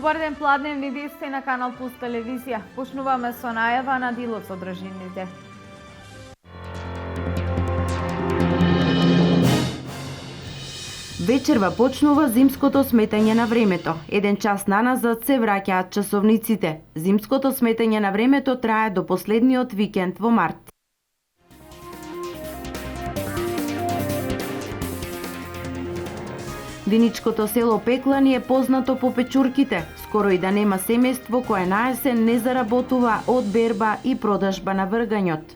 Добар ден, пладневни вести на Канал Плюс телевизија. Почнуваме со најава на делот содржините. Вечерва почнува зимското сметање на времето. Еден час наназад се враќаат часовниците. Зимското сметање на времето трае до последниот викенд во март. Виничкото село Пеклани е познато по печурките. Скоро и да нема семејство кое на есен не заработува од берба и продажба на вргањот.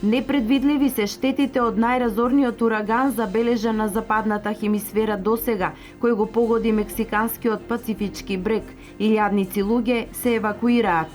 Непредвидливи се штетите од најразорниот ураган забележан на западната хемисфера досега, кој го погоди мексиканскиот пацифички брег. Илјадници луѓе се евакуираат.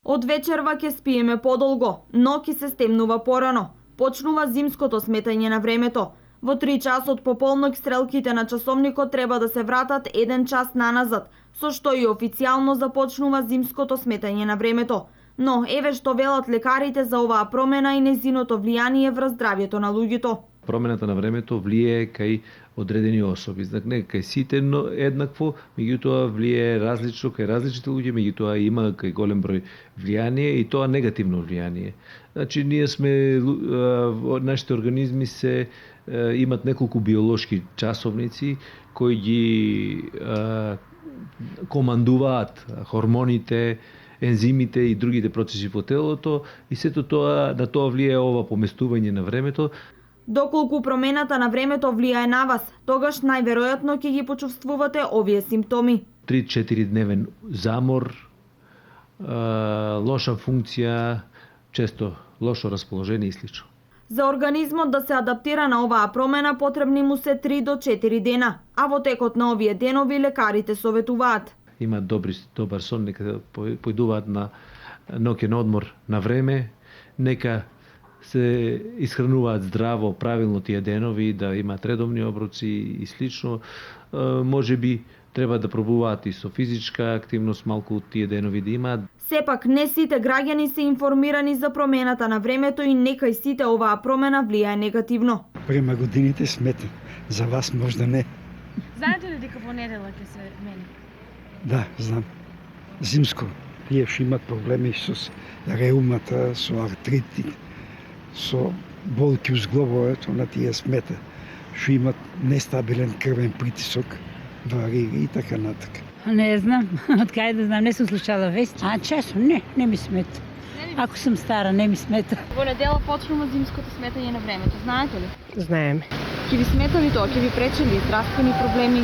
Од вечерва ќе спиеме подолго, но ќе се стемнува порано. Почнува зимското сметање на времето. Во 3 часот пополнок стрелките на часовникот треба да се вратат 1 час наназад, со што и официјално започнува зимското сметање на времето. Но еве што велат лекарите за оваа промена и незиното влијание врз здравјето на луѓето. Промената на времето влијае кај одредени особи. Не кај сите еднакво, меѓутоа влијае различно кај различните луѓе, меѓутоа има кај голем број влијание и тоа негативно влијание. Значи ние сме нашите организми имат неколку биолошки часовници кои ги командуваат хормоните, ензимите и другите процеси во телото и сето тоа на тоа влијае ова поместување на времето. Доколку промената на времето влијае на вас, тогаш најверојатно ќе ги почувствувате овие симптоми. 3-4 дневен замор, лоша функција, често лошо расположение и слично. За организмот да се адаптира на оваа промена потребни му се 3 до 4 дена, а во текот на овие денови лекарите советуваат. Има добар сон, нека појдуваат на ноќен одмор на време, нека се исхрануваат здраво, правилно тие денови, да имаат редовни оброци и слично. Може би треба да пробуваат и со физичка активност малку тие денови да имаат. Сепак не сите граѓани се информирани за промената на времето и некај сите оваа промена влијае негативно. Према годините сметам, за вас можда не. Знаете ли дека понеделак ќе се мени? Да, знам. Зимско. Тие што имат проблеми со реумата, со артритит, со болки уз главовето, на тие смета. Што имат нестабилен крвен притисок, варира и така натака. Не знам, од кај да знам, не сум слушала вести. Чесо, не ми смета. Ако сум стара, не ми смета. Во недела почнува зимското сметање на времето, знаете ли? Знаеме. Ќе ви смета ли тоа? Ќе ви пречи ли здравствени проблеми?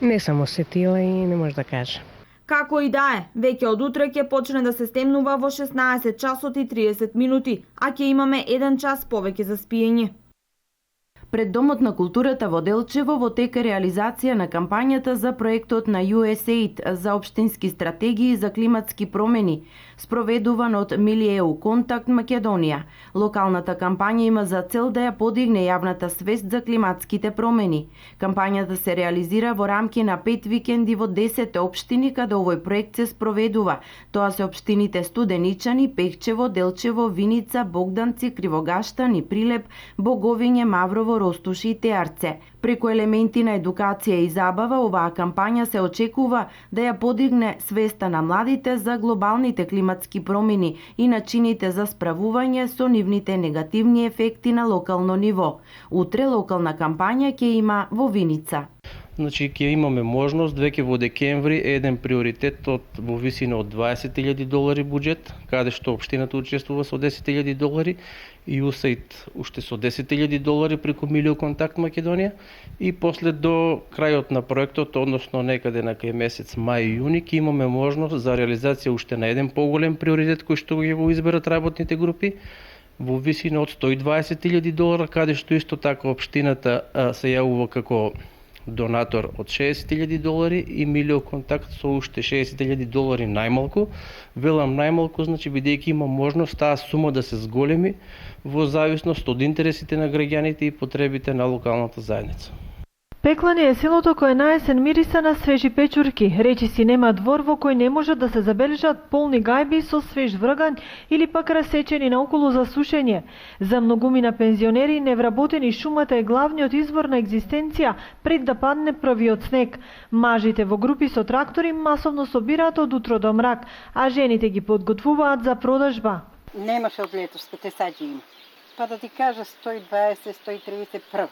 Не сум осетила и не може да кажа. Како и да е, веќе од утре ќе почне да се стемнува во 16 часот и 30 минути, а ќе имаме 1 час повеќе за спиење. Пред Домот на културата во Делчево во тека реализација на кампањата за проектот на USAID за општински стратегии за климатски промени, спроведуван од Милиеу Контакт Македонија. Локалната кампања има за цел да ја подигне јавната свест за климатските промени. Кампањата се реализира во рамки на 5 викенди во 10 општини каде овој проект се спроведува. Тоа се општините Студеничани, Пехчево, Делчево, Виница, Богданци, Кривогаштан и Прилеп, Боговиње, Маврово, Ростуши и Теарце. Преку елементи на едукација и забава, оваа кампања се очекува да ја подигне свеста на младите за глобалните климатски промени и начините за справување со нивните негативни ефекти на локално ниво. Утре локална кампања ќе има во Виница. Значи ќе имаме можност веќе во декември еден приоритет во висина од $20,000 буџет, каде што општината учествува со $10,000 и USAID уште со $10,000 преку Милио Контакт Македонија и после до крајот на проектот, односно некаде на кај месец мај и јуни, ќе имаме можност за реализација уште на еден поголем приоритет кој што ќе го изберат работните групи во висина од $120,000, каде што исто така општината се јавува како донатор од $60,000 и Милио Контакт со уште $60,000 најмалку. Велам најмалку, значи бидејќи има можност таа сума да се зголеми во зависност од интересите на граѓаните и потребите на локалната заедница. Пеклани е селото кое наесен мириса на свежи печурки. Речиси нема двор во кој не може да се забележат полни гајби со свеж вргањ или пак расечени наоколу за сушење. За многумина пензионери невработени шумата е главниот извор на екзистенција пред да падне првиот снег. Мажите во групи со трактори масовно собираат од утро до мрак, а жените ги подготвуваат за продажба. Немаше од летоските саѓи има. Па да ти кажа 120, 130 прв.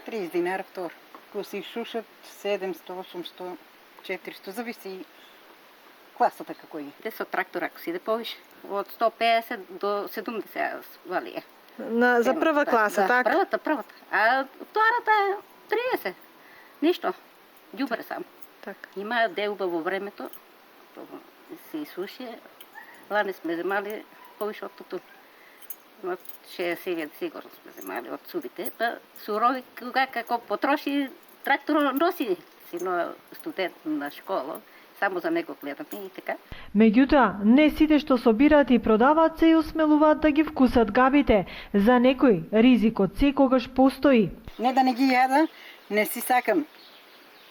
30 динара втор. Ко си шушат 700, 800, 400, зависи класата како е. Де со трактор, ако си да повише, од 150 до 70 валие. За прва класа, така? Првата. А втората е 30. Ништо. Ѓубре само. Так. Има делба во времето, се суши. Лане сме земали повише од туту. Од 60.000 сигурно сме земали од субите. Па сурови, кога како потроши трактор носи сино студент на школа. Само за него гледаме и така. Меѓутоа, не сите што собираат и продаваат се и осмелуваат да ги вкусат габите. За некој ризикот секогаш постои. Не да не ги јада, не си сакам.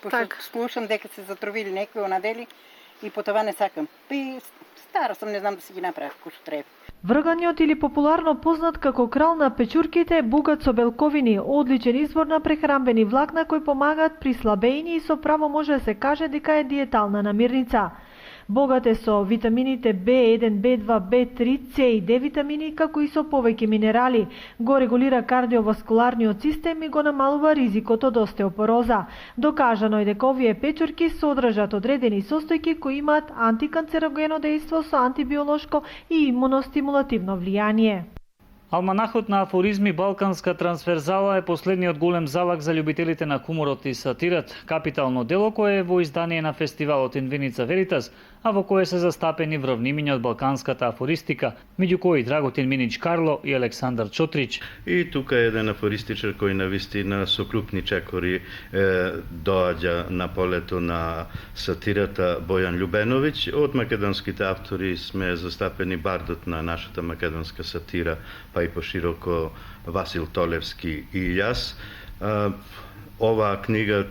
Пошто Так. слушам дека се затровили некои онадели и по това не сакам. И стара сум, не знам да си ги направам кој што треба. Вргањот или популарно познат како крал на печурките е богат со белковини, одличен извор на прехранбени влакна кои помагаат при слабеини и со право може да се каже дека е диетална намирница. Богат е со витамините B1, B2, B3, C и D витамини, како и со повеќе минерали. Го регулира кардиоваскуларниот систем и го намалува ризикот од остеопороза. Докажано е дека овие печурки содржат одредени состојки кои имаат антиканцерогено дејство со антибиолошко и имуностимулативно влијание. Алманахот на афоризми Балканска трансферзала е последниот голем залак за љубителите на хуморот и сатират, капитално дело кое е во издание на фестивалот Инвиница Веритас, а во кое се застапени вравнимиња од балканската афористика, меѓу кои Драготин Минич Карло и Александар Чотрич. И тука е еден афористичар кој навистина со крупни чекори доаѓа на полето на сатирата Бојан Љубеновиќ. Од македонските автори сме застапени бардот на нашата македонска сатира, па и пошироко Васил Толевски и јас. Оваа книга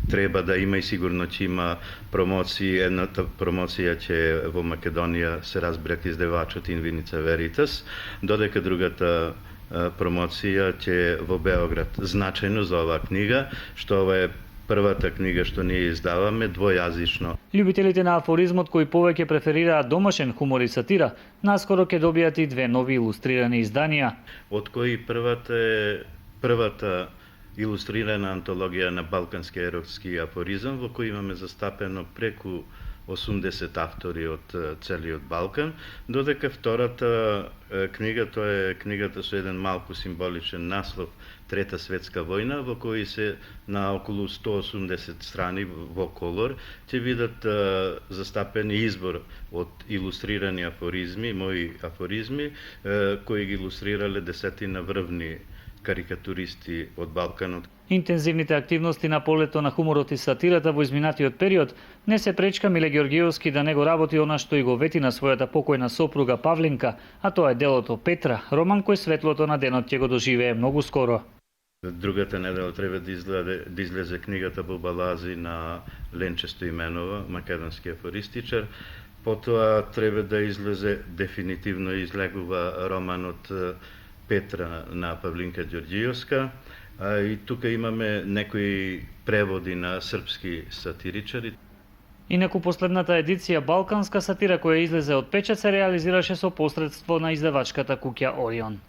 треба да има и сигурно ќе има промоции. Едната промоција ќе во Македонија се разберат издавачот Инвиница Веритас, додека другата промоција ќе во Београд. Значајно за оваа книга, што ова е првата книга што ние издаваме двојазично. Љубителите на афоризмот кои повеќе преферираат домашен хумор и сатира, наскоро ќе добијат и две нови илустрирани изданија. Од кои првата е првата илустрирана антологија на балкански еротски афоризам, во кој имаме застапено преку 80 автори од целиот Балкан, додека втората книга, тоа е книгата со еден малку символичен наслов Трета светска војна, во кој се на околу 180 страни во колор ќе видат застапени избор од илустрирани афоризми, мои афоризми, кои ги илустрирале десетина врвни карикатуристи од Балканот. Интензивните активности на полето на хуморот и сатирата во изминатиот период не се пречка Миле Ѓоргиевски да не го работи она што и го вети на својата покојна сопруга Павлинка, а тоа е делото Петра, роман кој светлото на денот ќе го доживее многу скоро. Другата недела треба да излезе книгата Бубалази на Ленче Стоименова, македонски афористичар. Потоа треба да излезе, дефинитивно излегува романот Петра на Павлинка Ѓорѓиевска. И тука имаме некои преводи на српски сатиричари. Инаку последната едиција Балканска сатира која излезе од печат се реализираше со посредство на издавачката куќа Орион.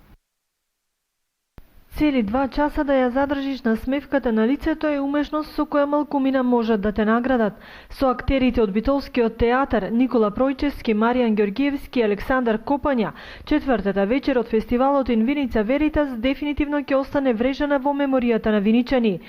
Цели 2 часа да ја задржиш на смевката на лицето е умешност со која малкумина можат да те наградат. Со актерите од Битолскиот театар Никола Пројчевски, Маријан Ѓоргиевски и Александар Копања, четвртата вечер од фестивалот Инвиница Веритас дефинитивно ќе остане врежана во меморијата на виничани.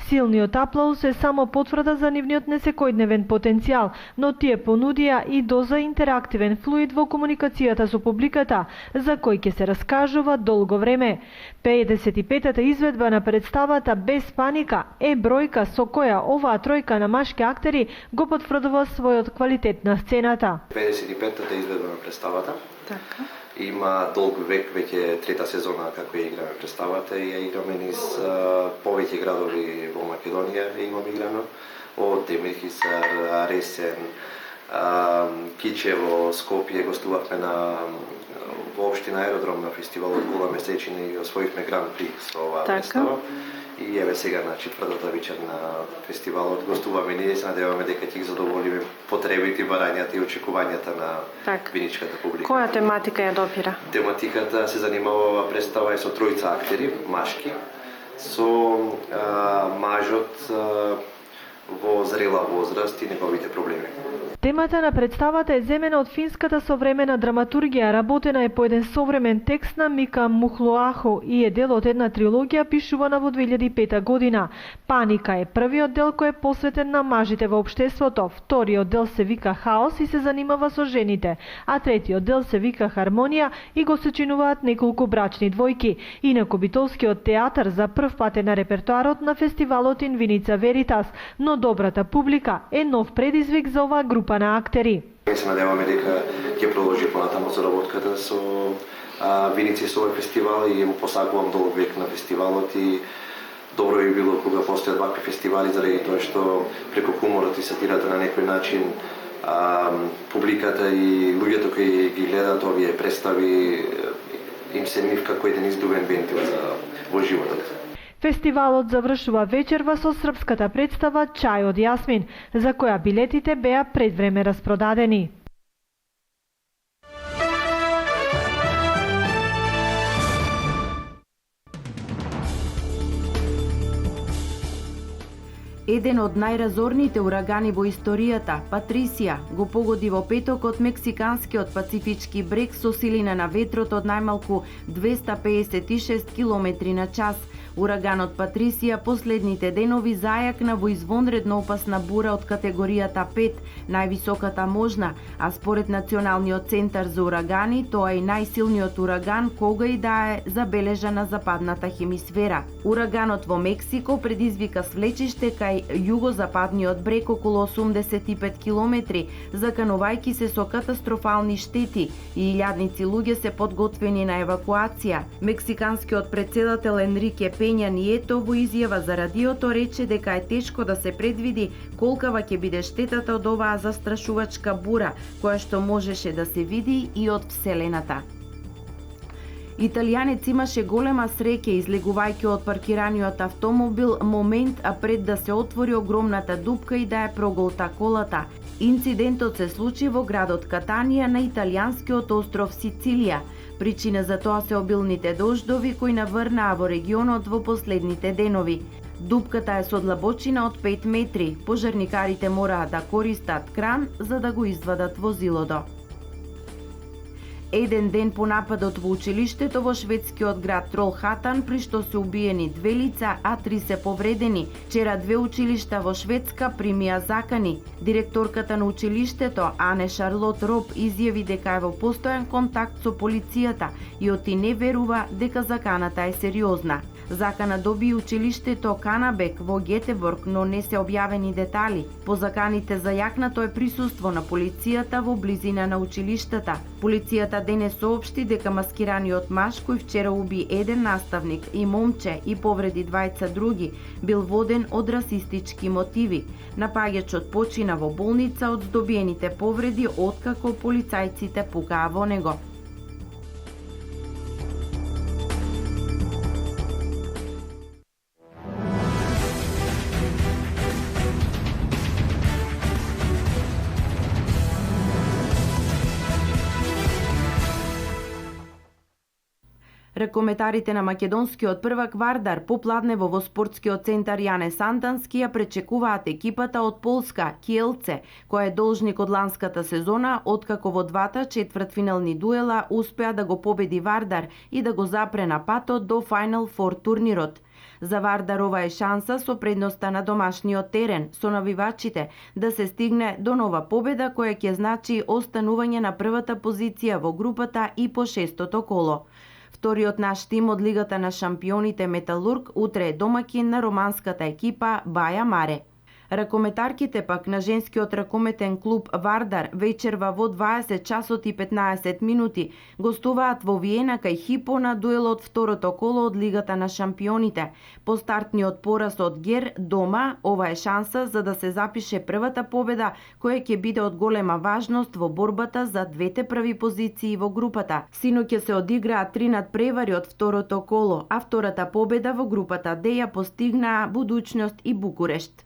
Силниот аплауз е само потврда за нивниот несекојдневен потенцијал, но тие понудија и доза интерактивен флуид во комуникацијата со публиката, за кој ќе се раскажува долго време. 55-та изведба на представата Без паника е бројка со која оваа тројка на машки актери го потврдува својот квалитет на сцената. 55-та изведба на представата. Така. Има долг век, веќе трета сезона како ја играме представата и ја играме низ повеќе градови во Македонија имаме играно, од Демирхисар, Ресен, Кичево, Скопје, гостувавме во општина Аеродром на фестивалот Гола месечина и освоивме Гран При со оваа представа. И еве сега на четвртата вечер на фестивалот гостуваме ние, се надеваме дека ќе ги задоволиме потребите, барањата и очекувањата на виничката публика. Која тематика ја допира? Тематиката се занимава оваа представа е со тројца актери, машки, со мажот во зрела возраст и неговите проблеми. Темата на представата е земена од финската современа драматургија, работена е по еден современ текст на Мика Мухлоахо и е дел од една трилогија пишувана во 2005 година. Паника е првиот дел кој е посветен на мажите во општеството, вториот дел се вика Хаос и се занимава со жените, а третиот дел се вика Хармонија и го сочинуваат неколку брачни двојки. Инаку Битолскиот театар за прв пат е на репертоарот на фестивалот In Vinica Veritas, но добрата публика е нов предизвик за оваа група на актери. Се надеваме дека ќе продолжи понатаму заработката со Виници со овој фестивал и му посакувам долг век на фестивалот и добро би било кога постојат вакви фестивали заради тоа што преку хуморот и сатирата на некој начин публиката и луѓето кои ги гледаат овие представи им се нив како еден издувен вентил во животот. Фестивалот завршува вечерва со српската представа Чај од Јасмин, за која билетите беа предвреме распродадени. Еден од најразорните урагани во историјата, Патрисија, го погоди во петокот мексиканскиот пацифички брег со силина на ветрот од најмалку 256 км на час. Ураганот Патрисија последните денови зајакна во извонредно опасна бура од категоријата 5, највисоката можна, а според Националниот центар за урагани, тоа е најсилниот ураган кога и да е забележан на западната хемисфера. Ураганот во Мексико предизвика свлечиште кај југозападниот брег околу 85 км, заканувајќи се со катастрофални штети и илјадници луѓе се подготвени на евакуација. Мексиканскиот претседател Енрике Пења Нието во изјава за радиото рече дека е тешко да се предвиди колкава ќе биде штетата од оваа застрашувачка бура, која што можеше да се види и од Вселената. Италијанец имаше голема среќа излегувајќи од паркираниот автомобил момент пред да се отвори огромната дупка и да ја проголта колата. Инцидентот се случи во градот Катанија на италијанскиот остров Сицилија. Причина за тоа се обилните дождови кои наврнаа во регионот во последните денови. Дупката е со длабочина од 5 метри. Пожарникарите мораа да користат кран за да го извадат возилото. Еден ден по нападот во училиштето во шведскиот град Тролхатан, при што се убиени 2 лица, а 3 се повредени. Вчера 2 училишта во Шведска примија закани. Директорката на училиштето, Ане Шарлот Роб, изјави дека е во постојан контакт со полицијата и оти не верува дека заканата е сериозна. Закана доби училиштето Канабек во Гетеборг, но не се објавени детали. По заканите зајакнато е присуство на полицијата во близина на училиштата. Полицијата денес соопшти дека маскираниот маж кој вчера уби еден наставник и момче и повреди 2 други бил воден од расистички мотиви. Напаѓачот почина во болница од здобиените повреди откако полицајците пукаа во него. Ракометарите на македонскиот првак Вардар попладнево во спортскиот центар Јане Сантански ја пречекуваат екипата од Полска Киелце, која е должник од ланската сезона, откако во двата четвртфинални дуела успеа да го победи Вардар и да го запре на патот до Final Four турнирот. За Вардар ова е шанса со предноста на домашниот терен со навивачите да се стигне до нова победа која ќе значи останување на првата позиција во групата и по 6-тото коло. Вториот наш тим од Лигата на шампионите Металург утре е домаќин на романската екипа Баја Маре. Ракометарките пак на женскиот ракометен клуб Вардар вечерва во 20 часот и 15 минути гостуваат во Виена кај Хипо на дуелот второто коло од Лигата на шампионите. По стартниот пораз од Гер дома, ова е шанса за да се запише првата победа која ќе биде од голема важност во борбата за двете први позиции во групата. Синоќ се одиграа 3 надпревари од второто коло, а втората победа во групата Д ја постигнаа Будуќност и Букурешт.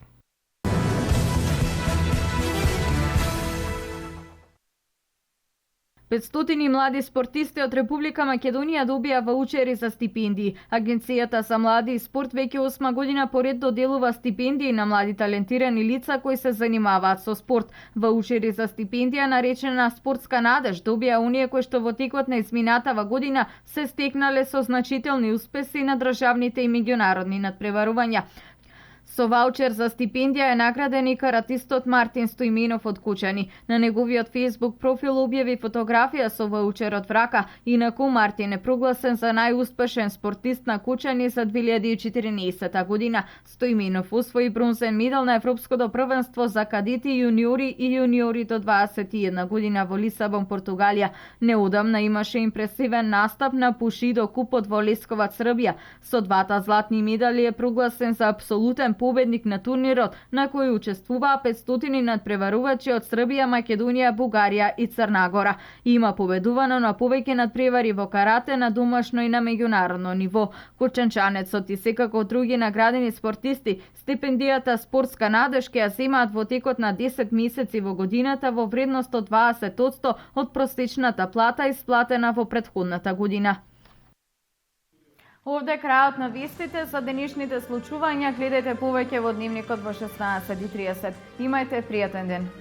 Петстотини млади спортисти од Република Македонија добија ваучери за стипендии. Агенцијата за млади и спорт веќе 8 година поред доделува стипендии на млади талентирани лица кои се занимаваат со спорт. Ваучери за стипендија наречена спортска надеж добија оние кои што во текот на изминатава година се стекнале со значителни успеси на државните и меѓународни надпреварувања. Со ваучер за стипендија е награден и каратистот Мартин Стоименов од Кучани. На неговиот Facebook профил објави фотографија со ваучерот в рака. Инаку Мартин е прогласен за најуспешен спортист на Кучани за 2014 година. Стоименов освои бронзен медал на Европското првенство за кадети, јуниори и јуниори до 21 година во Лисабон, Португалија. Неодамна имаше импресивен настап на Пушидо купот во Лесковац, Србија. Со двата златни медали е прогласен за апсолутен победник на турнирот, на кој учествуваа 500 надпреварувачи од Србија, Македонија, Бугарија и Црна Гора. Има победувано на повеќе надпревари во карате на домашно и на меѓународно ниво. Кочанчанецот и секако други наградени спортисти стипендијата спортска надеж ќе ја земаат во текот на 10 месеци во годината во вредност од 20% од просечната плата исплатена во претходната година. Овде крајот на вестите за денешните случувања. Гледајте повеќе во дневникот во 16:30. Имајте пријатен ден.